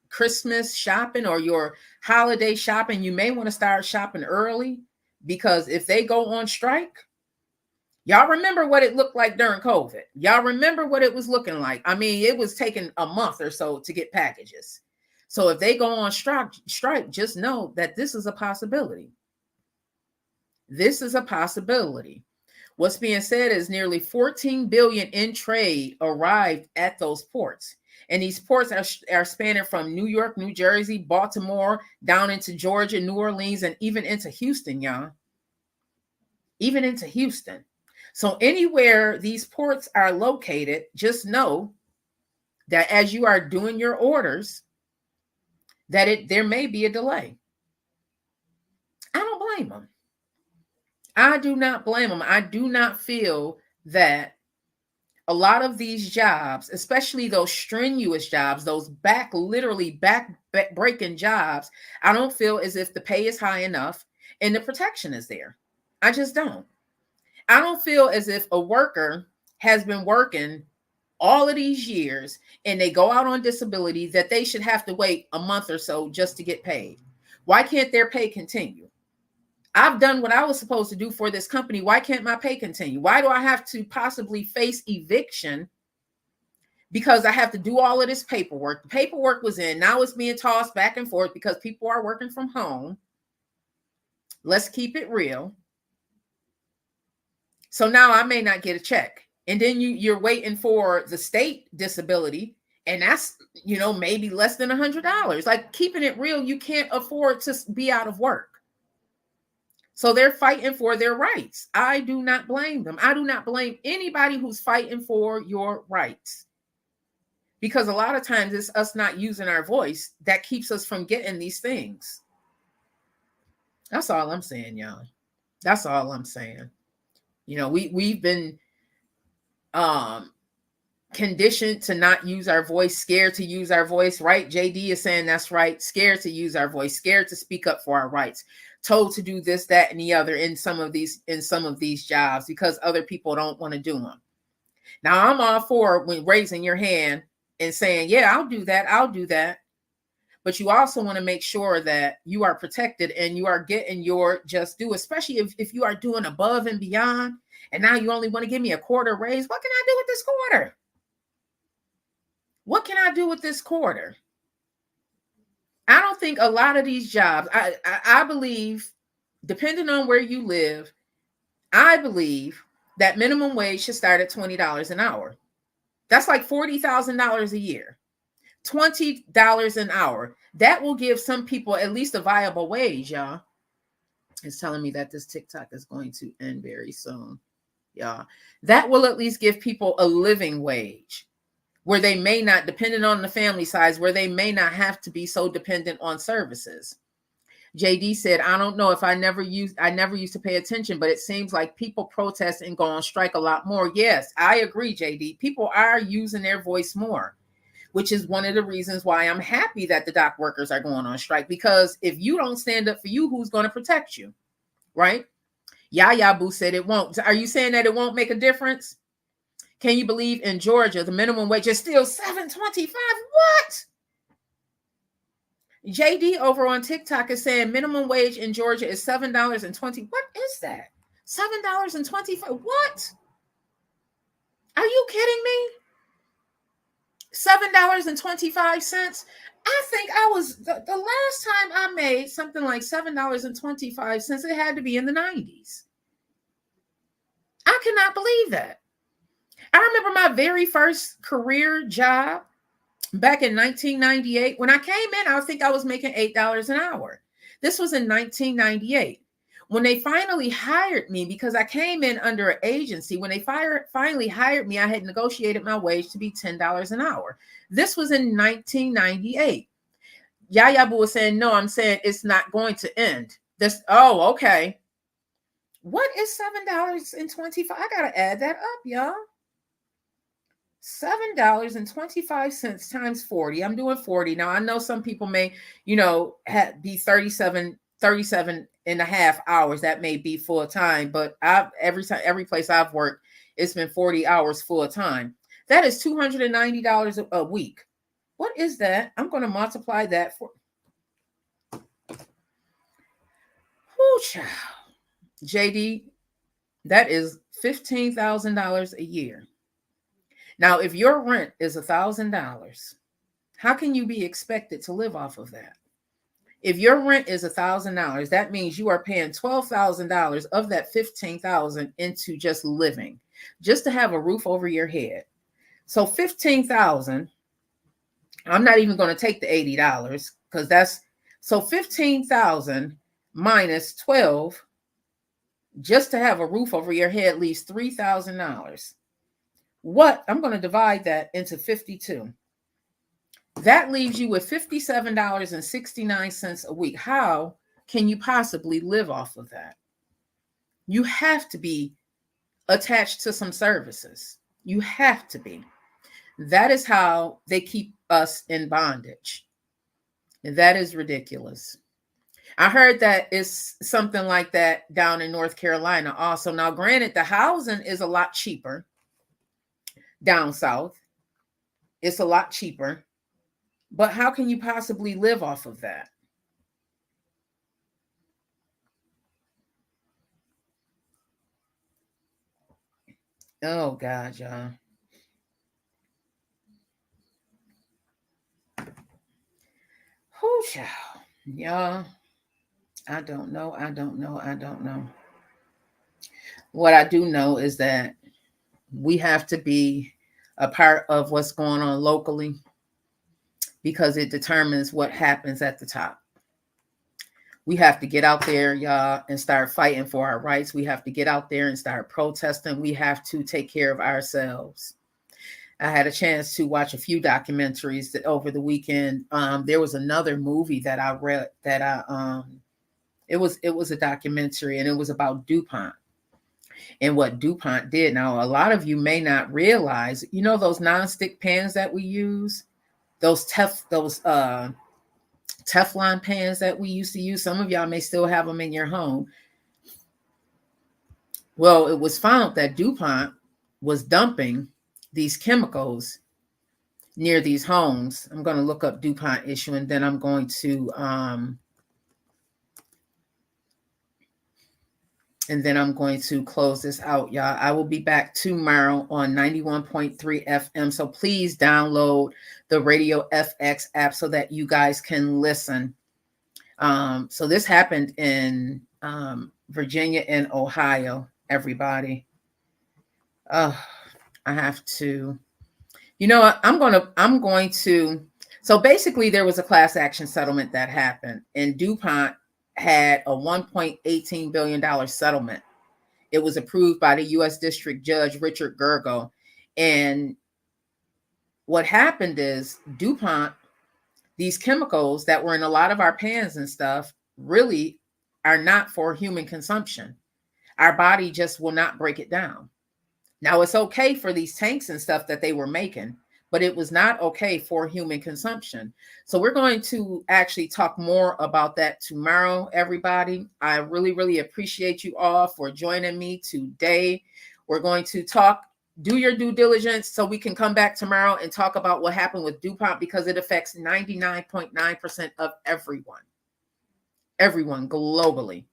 Christmas shopping or your holiday shopping, you may want to start shopping early, because if they go on strike, y'all remember what it looked like during COVID. Y'all remember what it was looking like. I mean, it was taking a month or so to get packages. So if they go on strike, just know that this is a possibility. This is a possibility. What's being said is nearly 14 billion in trade arrived at those ports. And these ports are spanning from New York, New Jersey, Baltimore, down into Georgia, New Orleans, and even into Houston, y'all. Even into Houston. So anywhere these ports are located, just know that as you are doing your orders, that there may be a delay. I don't blame them. I do not blame them. I do not feel that a lot of these jobs, especially those strenuous jobs, those literally back-breaking jobs, I don't feel as if the pay is high enough and the protection is there. I just don't. I don't feel as if a worker has been working all of these years and they go out on disability that they should have to wait a month or so just to get paid. Why can't their pay continue? I've done what I was supposed to do for this company. Why can't my pay continue? Why do I have to possibly face eviction because I have to do all of this paperwork? The paperwork was in. Now it's being tossed back and forth because people are working from home. Let's keep it real. So now I may not get a check. And then you're waiting for the state disability. And that's, maybe less than $100. Like, keeping it real, you can't afford to be out of work. So they're fighting for their rights. I do not blame them. I do not blame anybody who's fighting for your rights. Because a lot of times it's us not using our voice that keeps us from getting these things. That's all I'm saying, y'all. That's all I'm saying. We've been conditioned to not use our voice, scared to use our voice, right? JD is saying that's right. Scared to use our voice, scared to speak up for our rights, told to do this, that, and the other in some of these jobs because other people don't want to do them. Now, I'm all for when raising your hand and saying, yeah, I'll do that. But you also want to make sure that you are protected and you are getting your just due, especially if you are doing above and beyond. And now you only want to give me a quarter raise. What can I do with this quarter? What can I do with this quarter? I don't think a lot of these jobs, I believe, depending on where you live, I believe that minimum wage should start at $20 an hour. That's like $40,000 a year. $20 an hour. That will give some people at least a viable wage, y'all. It's telling me that this TikTok is going to end very soon, y'all. That will at least give people a living wage where they may not, depending on the family size, where they may not have to be so dependent on services. JD said, I don't know if I never used to pay attention, but it seems like people protest and go on strike a lot more. Yes, I agree, JD. People are using their voice more, which is one of the reasons why I'm happy that the dock workers are going on strike, because if you don't stand up for you, who's going to protect you? Right? Yaya Boo said it won't. Are you saying that it won't make a difference? Can you believe in Georgia, the minimum wage is still $7.25? What? JD over on TikTok is saying minimum wage in Georgia is $7.20. What is that? $7.25? What? Are you kidding me? $7.25. I think I was the last time I made something like $7.25, it had to be in the 90s. I cannot believe that. I remember my very first career job back in 1998. When I came in, I think I was making $8 an hour. This was in 1998. When they finally hired me, because I came in under an agency, when they finally hired me, I had negotiated my wage to be $10 an hour. This was in 1998. Yaya Boo was saying, no, I'm saying it's not going to end. Oh, okay. What is $7.25? I got to add that up, y'all. $7.25 times 40. I'm doing 40. Now, I know some people may, be 37 and a half hours. That may be full time, but every place I've worked, it's been 40 hours full time. That is $290 a week. What is that? I'm going to multiply that for. Whoo, child. JD, that is $15,000 a year. Now, if your rent is $1,000, how can you be expected to live off of that? If your rent is $1,000, that means you are paying $12,000 of that $15,000 into just living, just to have a roof over your head. So $15,000. I'm not even going to take the $80 because that's so 15,000 minus 12 just to have a roof over your head leaves $3,000. What? I'm going to divide that into 52. That leaves you with $57.69 a week. How can you possibly live off of that? You have to be attached to some services. You have to be. That is how they keep us in bondage. And that is ridiculous. I heard that it's something like that down in North Carolina also. Now, granted, the housing is a lot cheaper down south. It's a lot cheaper. But how can you possibly live off of that? Oh, God, y'all. Oh, child. Y'all, I don't know. What I do know is that we have to be a part of what's going on locally because it determines what happens at the top. We have to get out there, y'all, and start fighting for our rights. We have to get out there and start protesting. We have to take care of ourselves. I had a chance to watch a few documentaries that over the weekend. There was another movie that I read that it was a documentary, and it was about DuPont and what DuPont did. Now, a lot of you may not realize, you know, those nonstick pans that we use, those Teflon pans that we used to use. Some of y'all may still have them in your home. Well, it was found that DuPont was dumping these chemicals near these homes. I'm going to look up DuPont issue, and then I'm going to close this out, y'all. I will be back tomorrow on 91.3 FM. So please download the Radio FX app so that you guys can listen. So this happened in Virginia and Ohio, everybody. I have to, you know what? I'm going to, so basically there was a class action settlement that happened, and DuPont had a $1.18 billion settlement. It was approved by the U.S. District Judge Richard Gergel. And what happened is DuPont, these chemicals that were in a lot of our pans and stuff, really are not for human consumption. Our body just will not break it down. Now, it's okay for these tanks and stuff that they were making, but it was not okay for human consumption. So we're going to actually talk more about that tomorrow, everybody. I really, really appreciate you all for joining me today. We're going to talk, do your due diligence so we can come back tomorrow and talk about what happened with DuPont, because it affects 99.9% of everyone globally.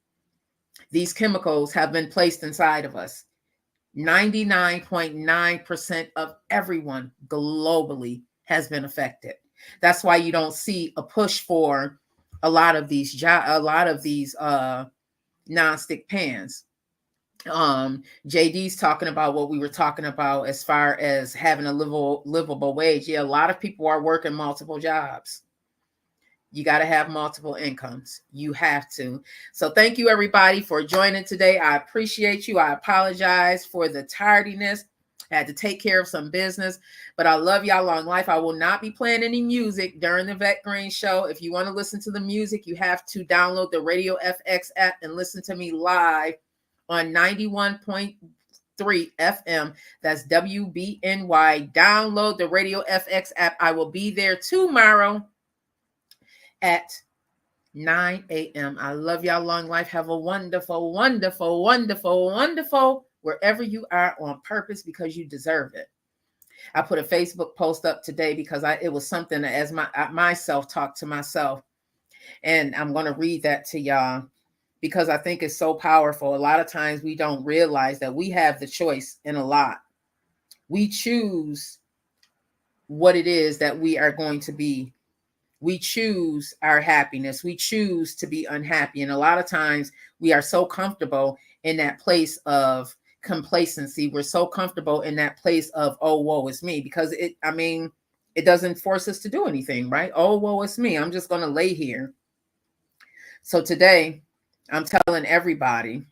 These chemicals have been placed inside of us. 99.9% of everyone globally has been affected. That's why you don't see a push for a lot of these nonstick pans. JD's talking about what we were talking about as far as having a livable wage. Yeah, a lot of people are working multiple jobs. You got to have multiple incomes. You have to. So thank you, everybody, for joining today. I appreciate you. I apologize for the tardiness. I had to take care of some business, but I love y'all. Long life. I will not be playing any music during the VETTE Green Show. If you want to listen to the music, you have to download the Radio FX app and listen to me live on 91.3 FM. That's WBNY. Download the Radio FX app. I will be there tomorrow at 9 a.m. I love y'all. Long life. Have a wonderful, wonderful, wonderful, wonderful wherever you are on purpose, because you deserve it. I put a Facebook post up today because it was something that as myself talk to myself. And I'm going to read that to y'all because I think it's so powerful. A lot of times we don't realize that we have the choice in a lot. We choose what it is that we are going to be. We choose our happiness. We choose to be unhappy. And a lot of times we are so comfortable in that place of complacency. We're so comfortable in that place of, oh, woe is me, because it doesn't force us to do anything, right? Oh, woe is me. I'm just going to lay here. So today I'm telling everybody,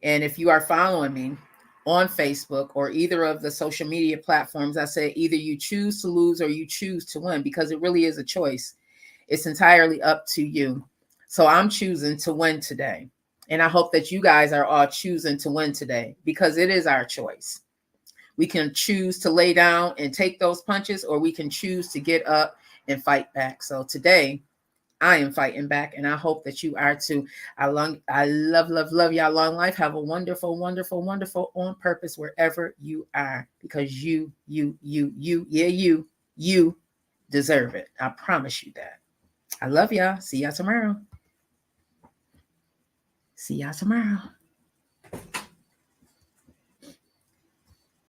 and if you are following me on Facebook or either of the social media platforms, I say either you choose to lose or you choose to win, because it really is a choice. It's entirely up to you. So I'm choosing to win today. And I hope that you guys are all choosing to win today, because it is our choice. We can choose to lay down and take those punches, or we can choose to get up and fight back. So today I am fighting back, and I hope that you are too. I love y'all. Long life. Have a wonderful, wonderful, wonderful on purpose wherever you are, because you deserve it. I promise you that. I love y'all. See y'all tomorrow.